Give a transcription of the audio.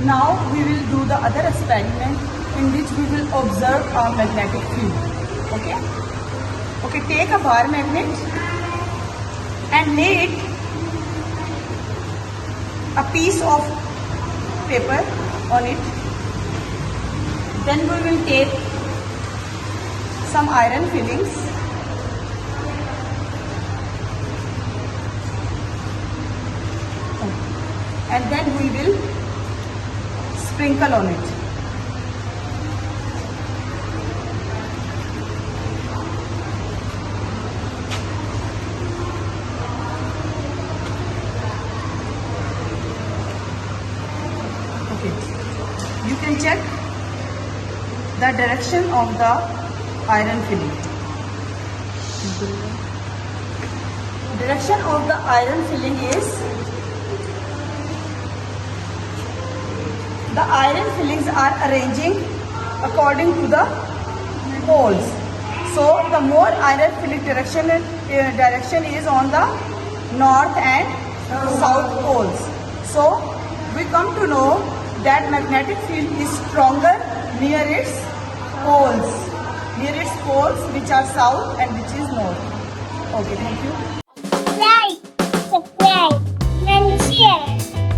Now we will do the other experiment in which we will observe a magnetic field. Okay? Okay, take a bar magnet and lay it a piece of paper on it. Then we will take some iron fillings and then we will sprinkle on it. Okay, you can check the direction of the iron filling. Direction of the iron filling is, the iron fillings are arranging according to the poles. So the more iron filling direction is on the north and south poles. So we come to know that magnetic field is stronger near its poles, which are south and which is north. Okay, thank you.